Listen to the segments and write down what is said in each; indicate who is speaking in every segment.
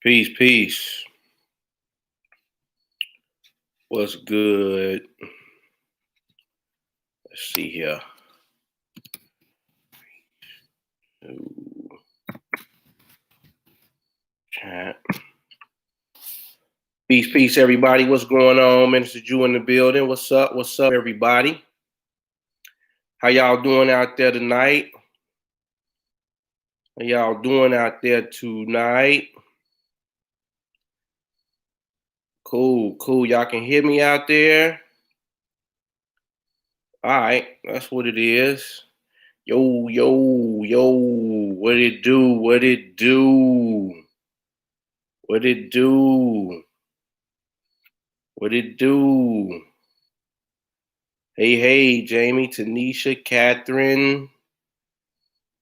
Speaker 1: Peace, peace. What's good? Let's see here. Ooh, chat. Peace, peace, everybody. What's going on? Minister Jew in the building. What's up? What's up, everybody? How y'all doing out there tonight? How y'all doing out there tonight? Cool, cool. Y'all can hear me out there? All right, that's what it is. Yo, yo, yo. What it do? What it do? What it do? What it do? Hey, hey, Jamie, Tanisha, Catherine,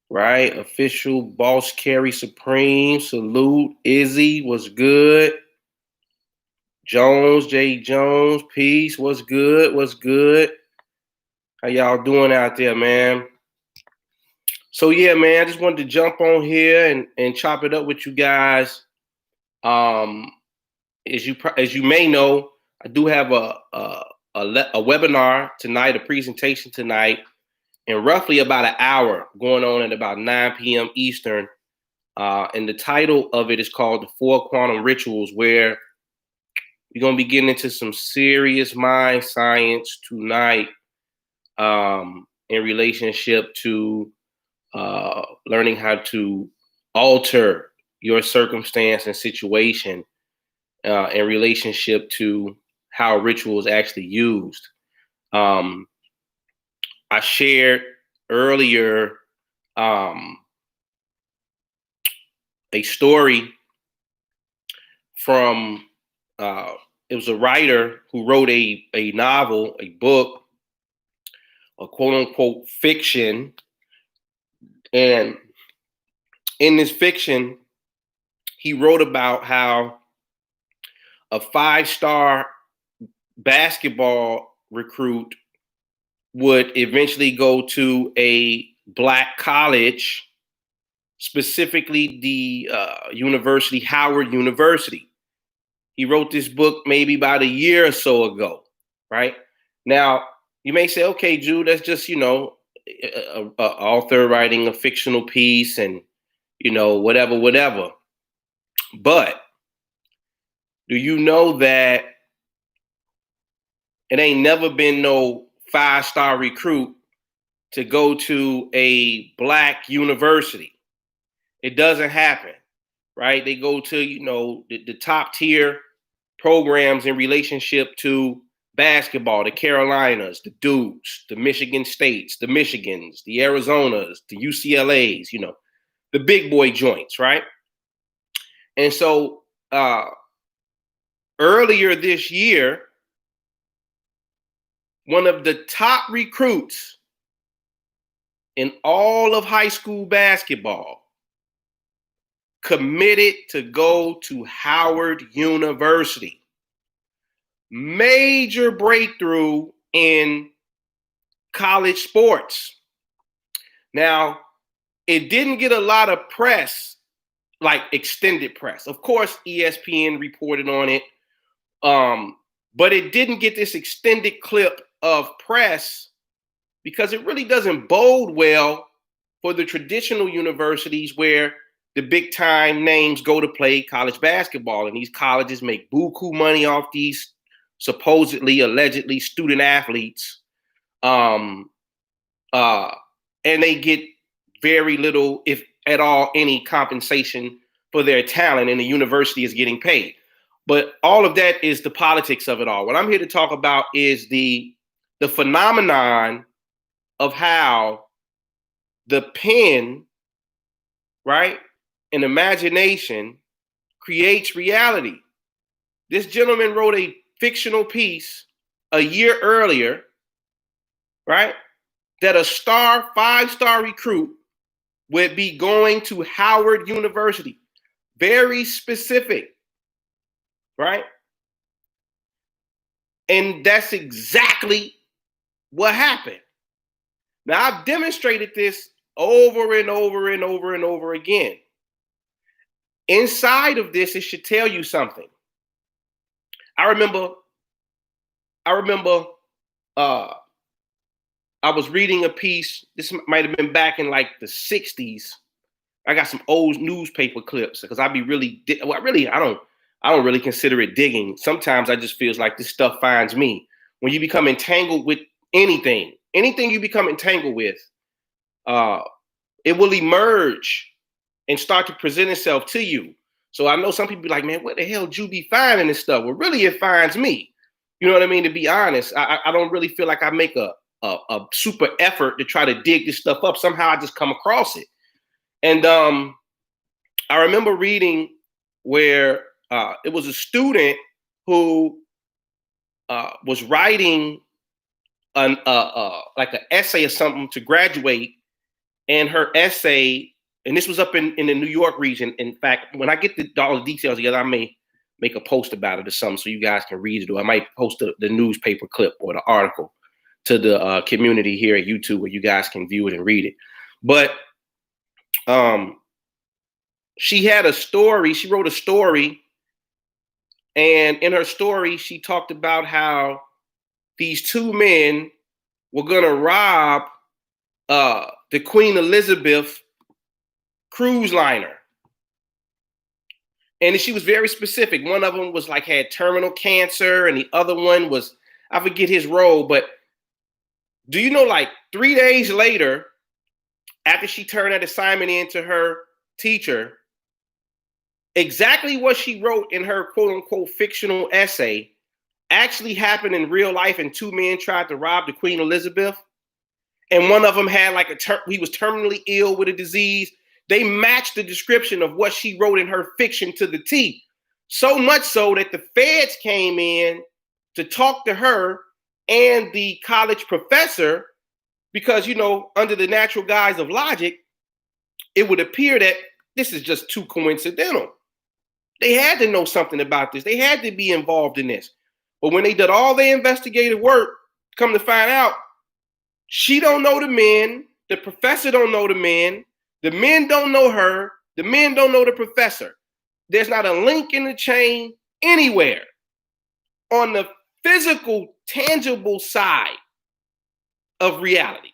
Speaker 1: right? Official Boss Carry Supreme, salute. Izzy, what's good? Jones, J. Jones, peace, what's good? What's good? How y'all doing out there, man? So yeah, man, I just wanted to jump on here and chop it up with you guys. As you may know, I do have a webinar tonight, a presentation tonight, in roughly about an hour, going on at about 9 p.m. Eastern. And the title of it is called The Four Quantum Rituals, where we're going to be getting into some serious mind science tonight in relationship to learning how to alter your circumstance and situation in relationship to how ritual is actually used. I shared earlier a story from it was a writer who wrote a novel, a book, a quote unquote fiction. And in this fiction, he wrote about how a 5-star basketball recruit would eventually go to a black college, specifically the university, Howard University. He wrote this book maybe about a year or so ago, right? Now, you may say, okay, Drew, that's just, a author writing a fictional piece and, whatever. But do you know that it ain't never been no 5-star recruit to go to a black university? It doesn't happen, right? They go to, the top tier programs in relationship to basketball, the Carolinas, the Dukes, the Michigan States, the Michigans, the Arizonas, the UCLAs, the big boy joints, right? And so earlier this year, one of the top recruits in all of high school basketball committed to go to Howard University. Major breakthrough in college sports. Now, it didn't get a lot of press, like extended press. Of course, ESPN reported on it, but it didn't get this extended clip of press because it really doesn't bode well for the traditional universities where the big time names go to play college basketball, and these colleges make buku money off these supposedly, allegedly student athletes, and they get very little, if at all, any compensation for their talent, and the university is getting paid. But all of that is the politics of it all. What I'm here to talk about is the phenomenon of how the pen, right, and imagination creates reality. This gentleman wrote a fictional piece a year earlier, right, that a 5-star recruit would be going to Howard University. Very specific, right? And that's exactly what happened. Now, I've demonstrated this over and over and over and over again. inside of this, it should tell you something. I remember, I remember, uh, I was reading a piece. This might have been back in like the '60s. I got some old newspaper clips because I'd be really, I don't really consider it digging. Sometimes I just feels like this stuff finds me. When you become entangled with anything you become entangled with, uh, it will emerge and start to present itself to you. So I know some people be like, man, what the hell do you be finding this stuff? Well, really, it finds me. You know what I mean? To be honest, I don't really feel like I make a super effort to try to dig this stuff up. Somehow I just come across it. And I remember reading where it was a student who was writing like an essay or something to graduate, and her essay, and this was up in the New York region. In fact, when I get all the details together, I may make a post about it or something so you guys can read it, or I might post the newspaper clip or the article to the community here at YouTube where you guys can view it and read it. But she had a story. She wrote a story, and in her story, she talked about how these two men were gonna rob the Queen Elizabeth cruise liner. And she was very specific. One of them was like had terminal cancer, and the other one was, I forget his role, but do you know, like 3 days later, after she turned that assignment in to her teacher, exactly what she wrote in her quote unquote fictional essay actually happened in real life, and two men tried to rob the Queen Elizabeth. And one of them had like he was terminally ill with a disease. They matched the description of what she wrote in her fiction to the T. So much so that the feds came in to talk to her and the college professor, because, you know, under the natural guise of logic, it would appear that this is just too coincidental. They had to know something about this. They had to be involved in this. But when they did all their investigative work, come to find out, she don't know the men, the professor don't know the men don't know her, the men don't know the professor. There's not a link in the chain anywhere on the physical, tangible side of reality.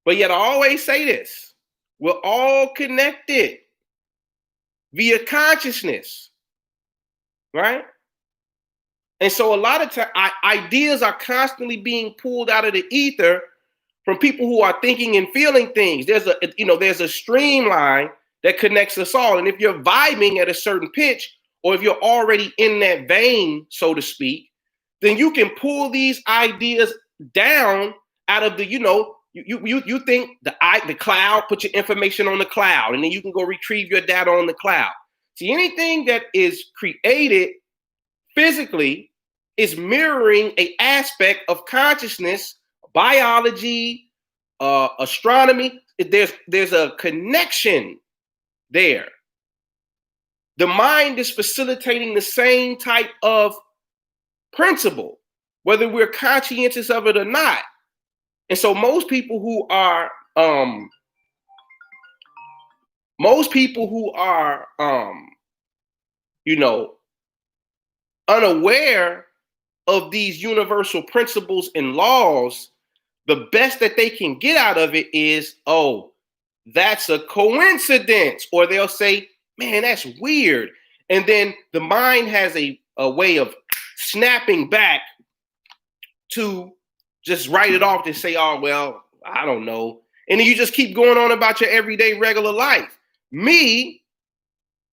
Speaker 1: But yet I always say this, we're all connected via consciousness, right? And so a lot of times ideas are constantly being pulled out of the ether from people who are thinking and feeling things. There's a streamline that connects us all. And if you're vibing at a certain pitch, or if you're already in that vein, so to speak, then you can pull these ideas down out of the, you think the cloud, put your information on the cloud, and then you can go retrieve your data on the cloud. See, anything that is created physically is mirroring an aspect of consciousness, biology, astronomy. There's a connection there. The mind is facilitating the same type of principle, whether we're conscientious of it or not. And so most people who are unaware of these universal principles and laws, the best that they can get out of it is, oh, that's a coincidence. Or they'll say, man, that's weird. And then the mind has a way of snapping back to just write it off and say, oh, well, I don't know. And then you just keep going on about your everyday regular life. Me,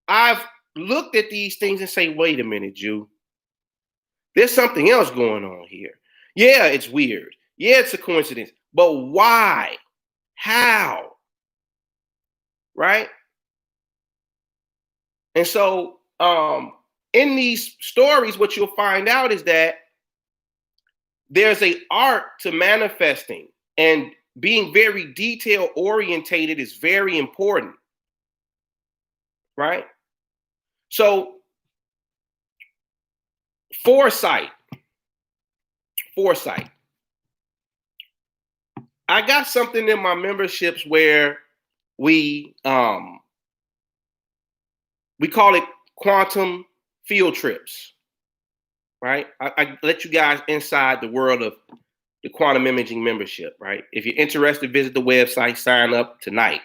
Speaker 1: I've looked at these things and say, wait a minute, Jew. There's something else going on here. Yeah, it's weird. Yeah, it's a coincidence. But why? How? Right? And so in these stories, what you'll find out is that there's an art to manifesting, and being very detail orientated is very important. Right? So Foresight. I got something in my memberships where we We call it quantum field trips, right? I let you guys inside the world of the quantum imaging membership, right? If you're interested, visit the website, sign up tonight,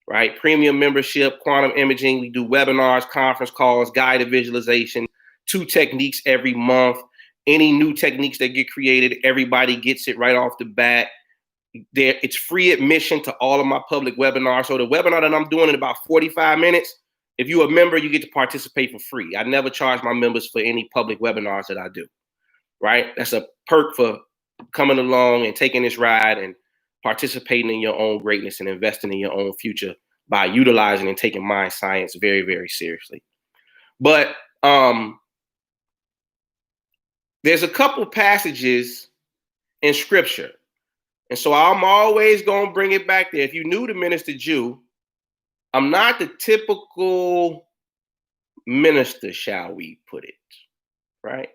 Speaker 1: right? Premium membership, quantum imaging. We do webinars, conference calls, guided visualization, 2 techniques every month. Any new techniques that get created, everybody gets it right off the bat. It's free admission to all of my public webinars. So the webinar that I'm doing in about 45 minutes, if you're a member, you get to participate for free. I never charge my members for any public webinars that I do, right? That's a perk for coming along and taking this ride and participating in your own greatness and investing in your own future by utilizing and taking mind science very, very seriously. But there's a couple passages in scripture. And so I'm always going to bring it back there. If you're new to Minister Jew, I'm not the typical minister, shall we put it, right?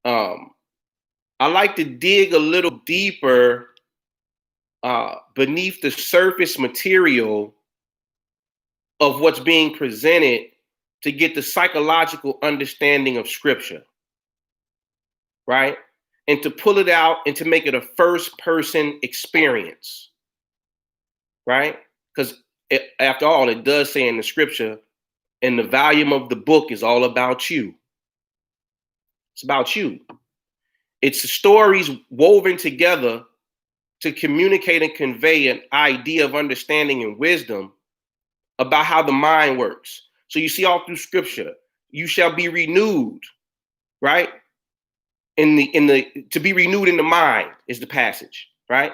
Speaker 1: I like to dig a little deeper beneath the surface material of what's being presented to get the psychological understanding of scripture, right? And to pull it out and to make it a first person experience, right? Because after all, it does say in the scripture, and the volume of the book is all about you. It's about you. It's the stories woven together to communicate and convey an idea of understanding and wisdom about how the mind works. So you see all through scripture, you shall be renewed, right? To be renewed in the mind is the passage, right?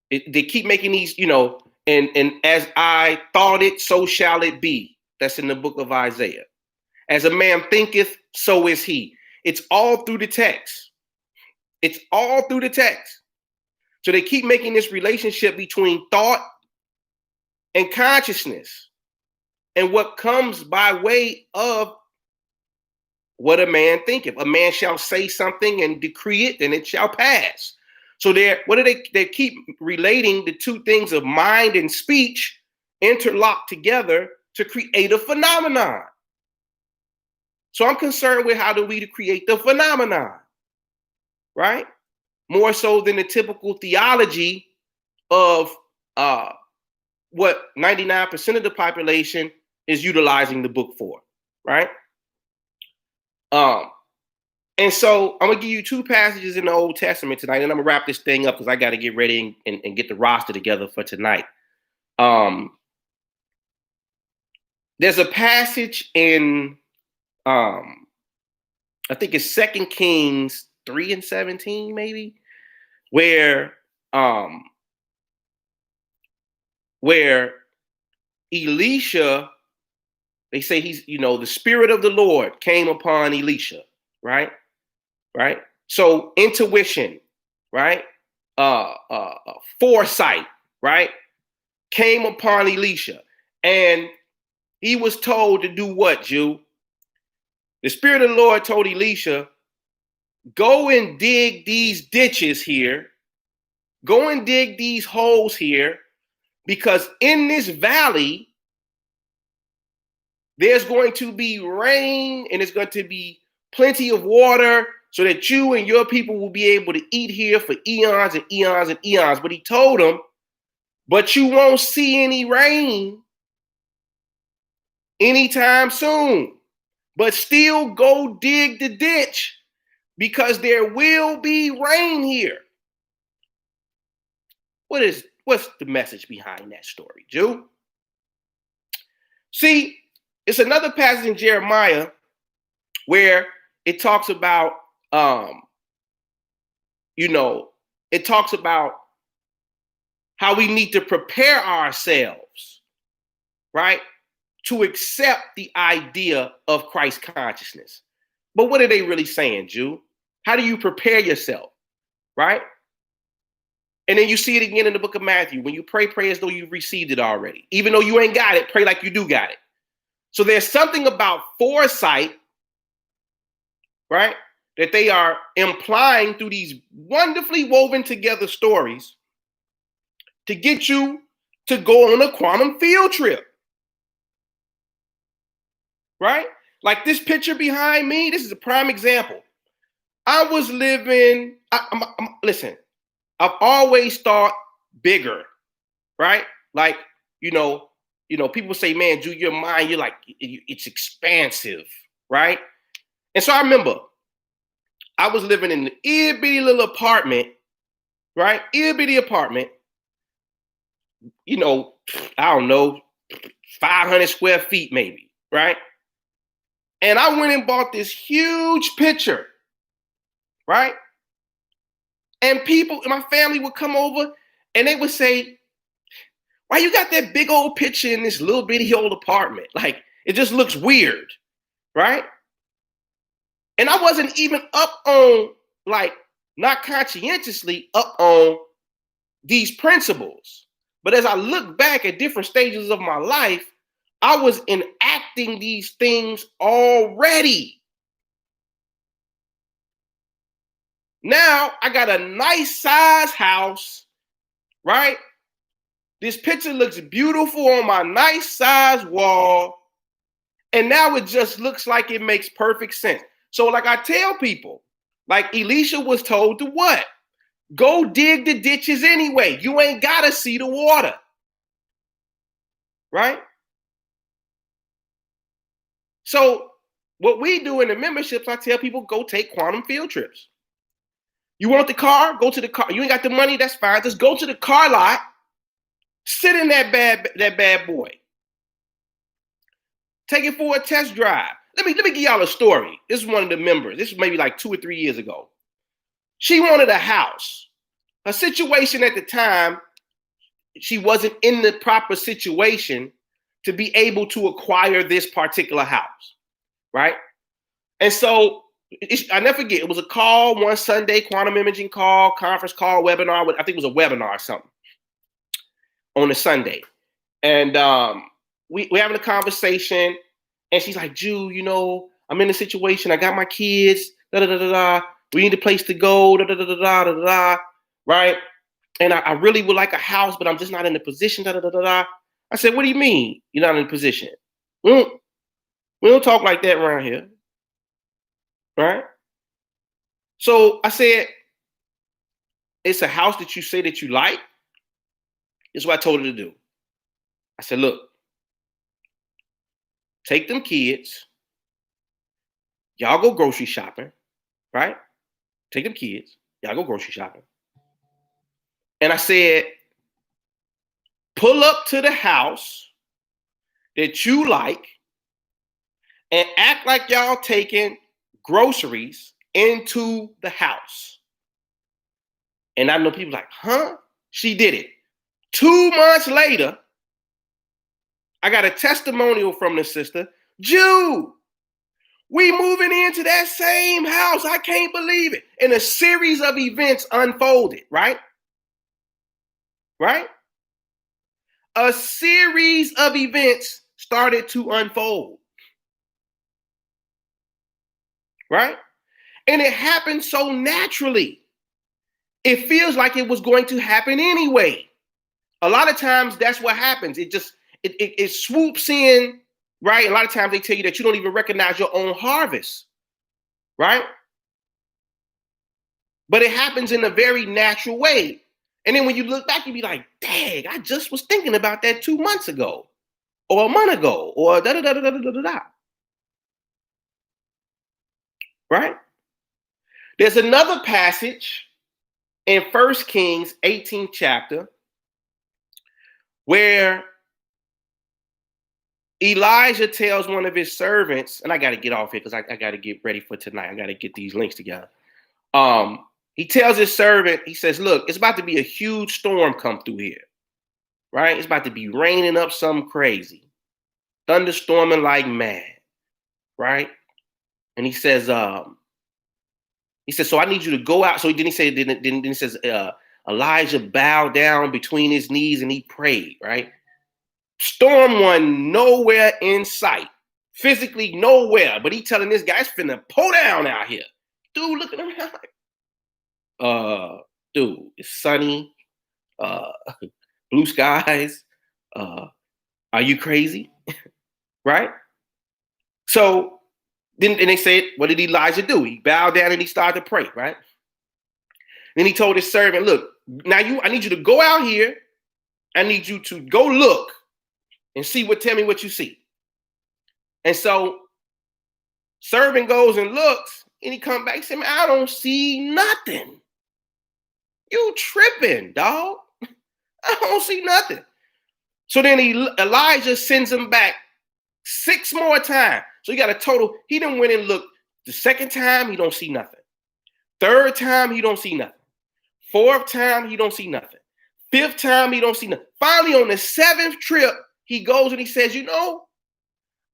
Speaker 1: They keep making these, and as I thought it, so shall it be. That's in the book of Isaiah. As a man thinketh, so is he. It's all through the text. It's all through the text. So they keep making this relationship between thought and consciousness and what comes by way of what a man thinketh. A man shall say something and decree it, and it shall pass. So they keep relating the two things of mind and speech interlocked together to create a phenomenon. So I'm concerned with how do we create the phenomenon, right? More so than the typical theology of what 99% of the population is utilizing the book for, right? And so I'm gonna give you 2 passages in the Old Testament tonight, and I'm gonna wrap this thing up because I got to get ready and get the roster together for tonight. There's a passage in I think it's 2 Kings 3:17, maybe, where Elisha, they say he's, the Spirit of the Lord came upon Elisha, right? Right? So intuition, right? Foresight, right? Came upon Elisha. And he was told to do what, Jew? The Spirit of the Lord told Elisha, go and dig these ditches here. Go and dig these holes here, because in this valley, there's going to be rain and it's going to be plenty of water so that you and your people will be able to eat here for eons and eons and eons. But he told them, but you won't see any rain anytime soon. But still go dig the ditch because there will be rain here. What's the message behind that story, Jew? See, it's another passage in Jeremiah where it talks about, it talks about how we need to prepare ourselves, right, to accept the idea of Christ consciousness. But what are they really saying, Jew? How do you prepare yourself, right? And then you see it again in the book of Matthew. When you pray, pray as though you've received it already. Even though you ain't got it, pray like you do got it. So there's something about foresight, right, that they are implying through these wonderfully woven together stories to get you to go on a quantum field trip. right? Like this picture behind me, this is a prime example. I was living, listen, I've always thought bigger, right? Like, you know, people say, man, Drew, your mind, you're like, it's expansive, right? And so I remember I was living in an itty bitty little apartment, right? Itty bitty apartment, you know, I don't know, 500 square feet maybe, right? And I went and bought this huge picture, right? And people in my family would come over and they would say, why you got that big old picture in this little bitty old apartment? Like, it just looks weird, right? And I wasn't even up on, like, not conscientiously up on these principles. But as I look back at different stages of my life, I was enacting these things already. Now I got a nice size house, right? This picture looks beautiful on my nice size wall. And now it just looks like it makes perfect sense. So, like I tell people, like Elisha was told to what? Go dig the ditches anyway. You ain't got to see the water. Right? So, what we do in the memberships, I tell people go take quantum field trips. You want the car? Go to the car. You ain't got the money? That's fine. Just go to the car lot, sit in that bad boy. Take it for a test drive. Let me give y'all a story. This is one of the members. This was maybe like 2 or 3 years ago. She wanted a house. Her situation at the time, she wasn't in the proper situation to be able to acquire this particular house, right? And so I never forget, it was a call one Sunday, quantum imaging call, conference call, webinar. I think it was a webinar or something on a Sunday. And we're having a conversation, and she's like, Jew, I'm in a situation. I got my kids, da da da da da. We need a place to go, da da da da da da da. Right? And I really would like a house, but I'm just not in the position, da da da da da. I said, what do you mean you're not in a position? We don't talk like that around here. Right? So I said, it's a house that you say that you like. This is what I told her to do. I said, look, take them kids. Y'all go grocery shopping, right? Take them kids. Y'all go grocery shopping. And I said, pull up to the house that you like and act like y'all taking groceries into the house. And I know people like, huh? She did it. 2 months later, I got a testimonial from the sister. Jew, we moving into that same house. I can't believe it. And a series of events unfolded, right? Right? A series of events started to unfold. Right? And it happened so naturally. It feels like it was going to happen anyway. A lot of times that's what happens. It swoops in, right? A lot of times they tell you that you don't even recognize your own harvest, right? But it happens in a very natural way. And then when you look back, you be like, dang, I just was thinking about that 2 months ago, or a month ago, or da da da da da da da. Right? There's another passage in 1 Kings 18th chapter where Elijah tells one of his servants, and I got to get off here because I got to get ready for tonight. I got to get these links together. He tells his servant, he says, look, it's about to be a huge storm come through here, right? It's about to be raining up something crazy, thunderstorming like mad, right? And he says, so I need you to go out. So then he says, Elijah bowed down between his knees and he prayed, right? Storm one nowhere in sight, physically nowhere, but he telling this guy, it's finna pull down out here. Dude, looking around like, dude, it's sunny, blue skies. Are you crazy? Right? So then and they said, what did Elijah do? He bowed down and he started to pray, right? Then he told his servant, look, now I need you to go out here. I need you to go look and tell me what you see. And so servant goes and looks, and he comes back and says, man, I don't see nothing. You tripping, dog. I don't see nothing. So then Elijah sends him back 6 more times. So he got a total, he done went and looked. The second time, he don't see nothing. Third time, he don't see nothing. Fourth time, he don't see nothing. Fifth time, he don't see nothing. Finally, on the 7th trip, he goes and he says, you know,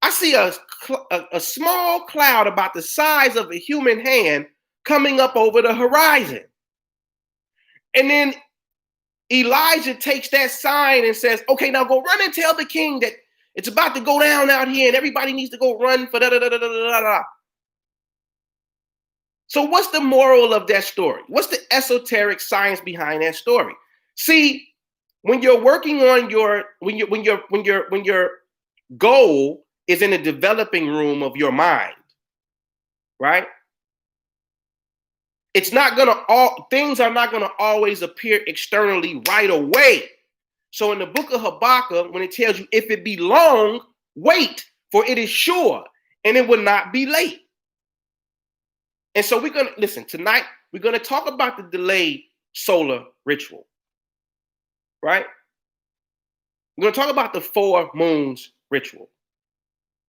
Speaker 1: I see a small cloud about the size of a human hand coming up over the horizon. And then Elijah takes that sign and says, okay, now go run and tell the king that it's about to go down out here and everybody needs to go run for da-da-da-da-da-da-da. So what's the moral of that story? What's the esoteric science behind that story? See, when you're working on when your goal is in the developing room of your mind, right? Things are not gonna always appear externally right away. So in the book of Habakkuk, when it tells you, if it be long, wait, for it is sure, and it will not be late. And so tonight, we're gonna talk about the delayed solar ritual, right? We're gonna talk about the 4 moons ritual,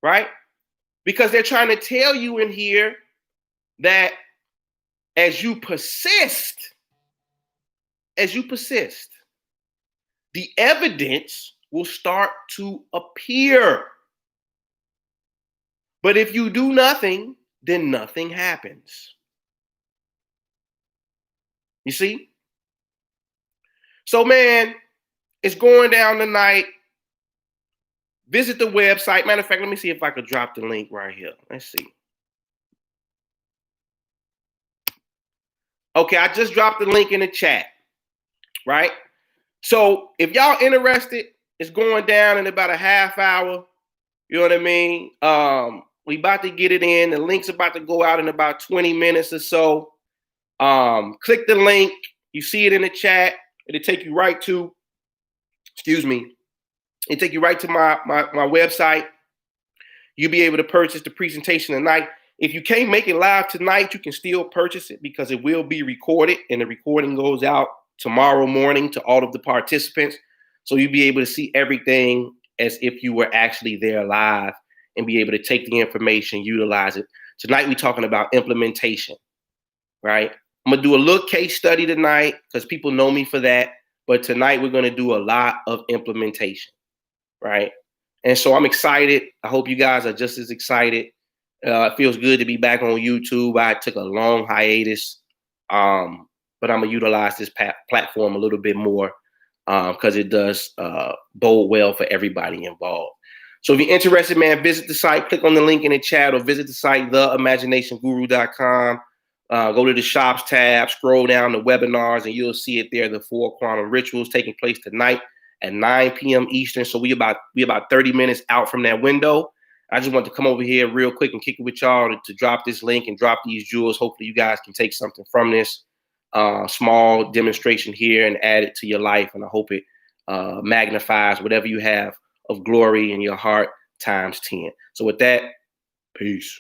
Speaker 1: right? Because they're trying to tell you in here that as you persist, the evidence will start to appear. But if you do nothing, then nothing happens. You see? So, man, it's going down tonight. Visit the website. Matter of fact, let me see if I could drop the link right here. Let's see. Okay, I just dropped the link in the chat, right? So if y'all interested, it's going down in about a half hour. You know what I mean? We about to get it in. The link's about to go out in about 20 minutes or so. Click the link. You see it in the chat. It'll take you right to, it'll take you right to my website. You'll be able to purchase the presentation tonight. If you can't make it live tonight, you can still purchase it because it will be recorded, and the recording goes out tomorrow morning to all of the participants. So you'll be able to see everything as if you were actually there live and be able to take the information, utilize it. Tonight, we're talking about implementation, right? I'm going to do a little case study tonight because people know me for that. But tonight, we're going to do a lot of implementation, right? And so I'm excited. I hope you guys are just as excited. It feels good to be back on YouTube. I took a long hiatus, but I'm going to utilize this platform a little bit more because it does bode well for everybody involved. So if you're interested, man, visit the site, click on the link in the chat, or visit the site, theimaginationguru.com. Go to the shops tab, scroll down to webinars, and you'll see it there, the 4 quantum rituals taking place tonight at 9 p.m. Eastern. So we about 30 minutes out from that window. I just want to come over here real quick and kick it with y'all to drop this link and drop these jewels. Hopefully you guys can take something from this small demonstration here and add it to your life. And I hope it magnifies whatever you have of glory in your heart times 10. So with that, peace.